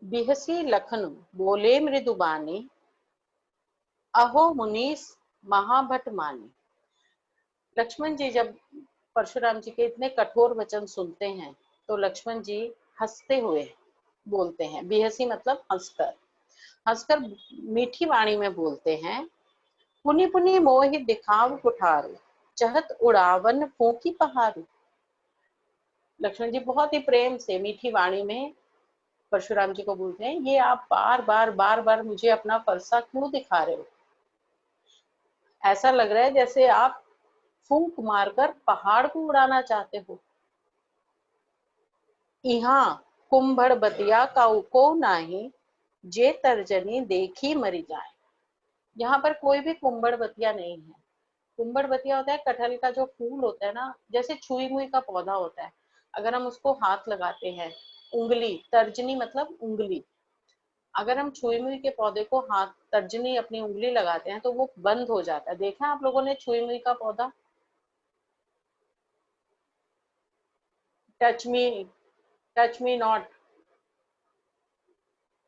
बिहसी लखन बोले मृदुबानी, अहो मुनीस महाभट मानी। लक्ष्मण जी जब परशुराम जी के इतने कठोर वचन सुनते हैं तो लक्ष्मण जी हंसते हुए बोलते हैं। बिहसी मतलब हंसकर, हंसकर मीठी वाणी में बोलते हैं। पुनि पुनि मोहि दिखाव कुठारु, चहत उड़ावन फूकी पहाड़ू। लक्ष्मण जी बहुत ही प्रेम से मीठी वाणी में परशुराम जी को बोलते हैं, ये आप बार बार मुझे अपना फरसा क्यों दिखा रहे हो? ऐसा लग रहा है जैसे आप फूंक मारकर पहाड़ को उड़ाना चाहते हो। यहाँ कुंभड़ बतिया काऊ को नाही, जे तर्जनी देखी मरी जाए। यहाँ पर कोई भी कुंभड़ बतिया नहीं है। कुंभड़ बतिया होता है कटहल का जो फूल होता है ना, जैसे छुई मुई का पौधा होता है, अगर हम उसको हाथ लगाते हैं, उंगली, तर्जनी मतलब उंगली, अगर हम छुई मुई के पौधे को हाथ, तर्जनी अपनी उंगली लगाते हैं तो वो बंद हो जाता है। देखा आप लोगों ने छुई मुई का पौधा? Touch me, touch me not,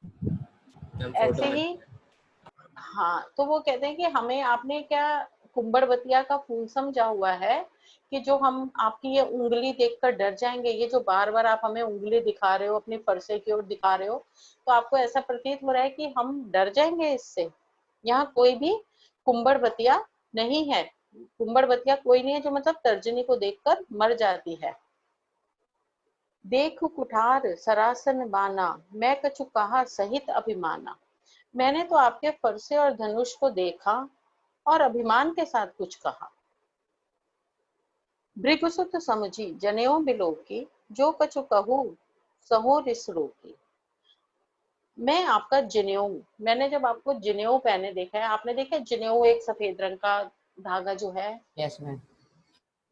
photo ऐसे में। ही। हाँ, तो वो कहते हैं कि हमें आपने क्या कुंभड़ बतिया का फूल समझा हुआ है कि जो हम आपकी ये उंगली देखकर डर जाएंगे? ये जो बार बार आप हमें उंगली दिखा रहे हो, अपने फरसे की ओर दिखा रहे हो, तो आपको ऐसा प्रतीत हो रहा है कि हम डर जाएंगे इससे? यहाँ कोई भी कुंभड़ बतिया नहीं है। कुंभड़ बतिया कोई नहीं है जो मतलब तर्जनी को देखकर मर जाती है। देख कुठार सरासन बाना, मैं कछु कहा सहित अभिमाना। मैंने तो आपके फरसे और धनुष को देखा और अभिमान के साथ कुछ कहा। भृगुसुत समझी जनेऊ बिलो की, जो कछु कहूँ सहो रिस रोकी। मैं आपका जनेऊ, मैंने जब आपको जनेऊ पहने देखा है, आपने देखा जनेऊ एक सफेद रंग का धागा जो है, यस मैम।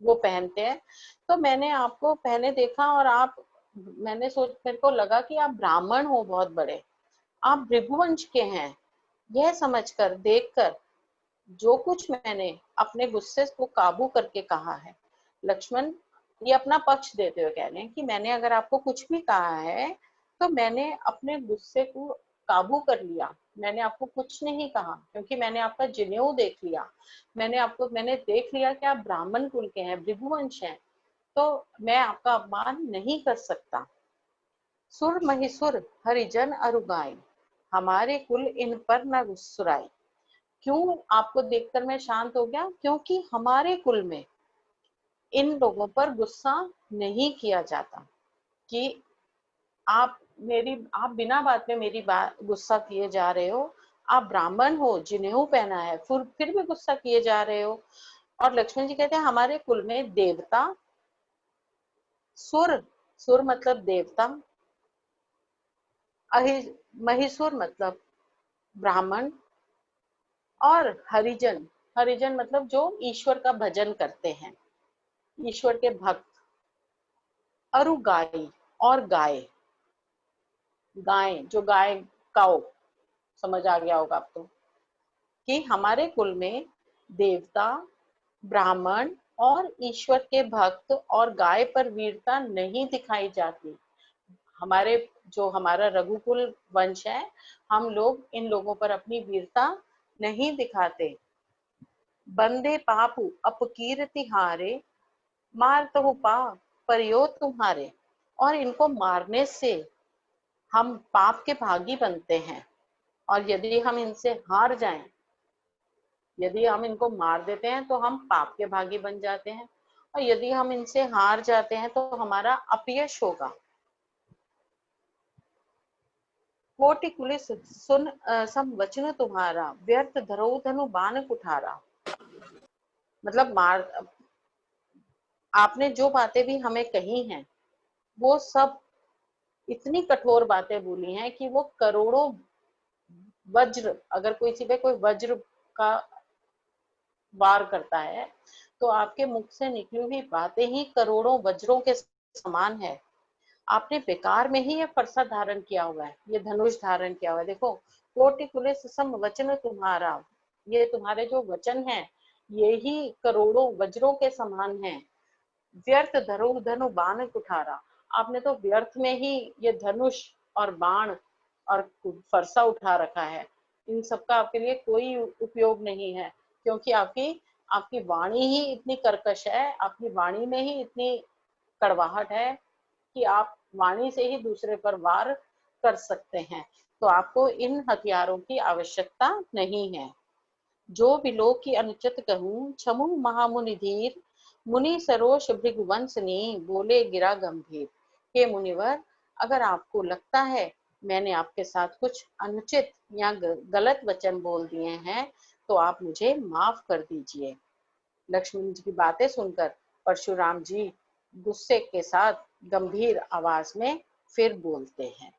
वो पहनते हैं, तो मैंने आपको पहने देखा और आप, मैंने सोच, मेरे को लगा कि आप ब्राह्मण हो बहुत बड़े, आप भृगुवंश के हैं। यह समझकर, देखकर, जो कुछ मैंने अपने गुस्से को काबू करके कहा है। लक्ष्मण ये अपना पक्ष देते हुए कह रहे हैं कि मैंने अगर आपको कुछ भी कहा है तो मैंने अपने गुस्से को काबू कर लिया, मैंने आपको कुछ नहीं कहा, क्योंकि मैंने आपका जनेऊ देख लिया, मैंने देख लिया कि आप ब्राह्मण कुल के हैं, भृगुवंश हैं, तो मैं आपका अपमान नहीं कर सकता। सुर महिसुर हरिजन अरुगाई, हमारे कुल इन पर न गुस्सुराई। क्यों आपको देखकर मैं शांत हो गया? क्योंकि हमारे कुल में इन लोगों पर गुस्सा नहीं किया जाता कि आप आप बिना बात में मेरी बात गुस्सा किए जा रहे हो। आप ब्राह्मण हो, जनेऊ पहना है, फिर भी गुस्सा किए जा रहे हो। और लक्ष्मण जी कहते हैं हमारे कुल में देवता, सुर, सुर मतलब देवता, महिसुर मतलब ब्राह्मण, और हरिजन, हरिजन मतलब जो ईश्वर का भजन करते हैं, ईश्वर के भक्त। अरुगाई और गाय, गाय जो गाय, काओ, समझ आ गया होगा आपको कि हमारे कुल में देवता, ब्राह्मण और ईश्वर के भक्त और गाय पर वीरता नहीं दिखाई जाती। हमारे, जो हमारा रघुकुल वंश है, हम लोग इन लोगों पर अपनी वीरता नहीं दिखाते। बंदे पापु अपकीर्ति हारे, मारतहु पाप परियो तुम्हारे। और इनको मारने से हम पाप के भागी बनते हैं, और यदि हम इनसे हार जाएं, यदि हम इनको मार देते हैं तो हम पाप के भागी बन जाते हैं, और यदि हम इनसे हार जाते हैं तो हमारा अपयश होगा। कोटि कुलिस सुन सम वचन तुम्हारा, व्यर्थ धरो धनु बाण कुठारा। मतलब मार, आपने जो बातें भी हमें कही हैं वो सब इतनी कठोर बातें बोली हैं कि वो करोड़ों वज्र, अगर कोई किसी पे कोई वज्र का वार करता है तो आपके मुख से निकली हुई बातें ही करोड़ों वज्रों के समान है। आपने बेकार में ही ये फरसा धारण किया हुआ है, ये धनुष धारण किया हुआ है। देखो, कोटि कुलिस सम वचन तुम्हारा, ये तुम्हारे जो वचन है ये ही करोड़ों वज्रों के समान है। व्यर्थ धरो धनु बाण कुठारा, आपने तो व्यर्थ में ही ये धनुष और बाण और फरसा उठा रखा है, इन सब का आपके लिए कोई उपयोग नहीं है, क्योंकि आपकी आपकी वाणी ही इतनी कर्कश है, आपकी वाणी में ही इतनी कड़वाहट है कि आप वाणी से ही दूसरे पर वार कर सकते हैं। तो आपको इन हथियारों की आवश्यकता नहीं है। जो विलोक की अनुचित कहूँ, छमु महामुनि धीर, मुनि सरोष भृगुवंशनी, बोले गिरा गंभीर। हे मुनिवर, अगर आपको लगता है मैंने आपके साथ कुछ अनुचित या गलत वचन बोल दिए हैं, तो आप मुझे माफ कर दीजिए। लक्ष्मण जी की बातें सुनकर परशुराम जी गुस्से के साथ गंभीर आवाज में फिर बोलते हैं।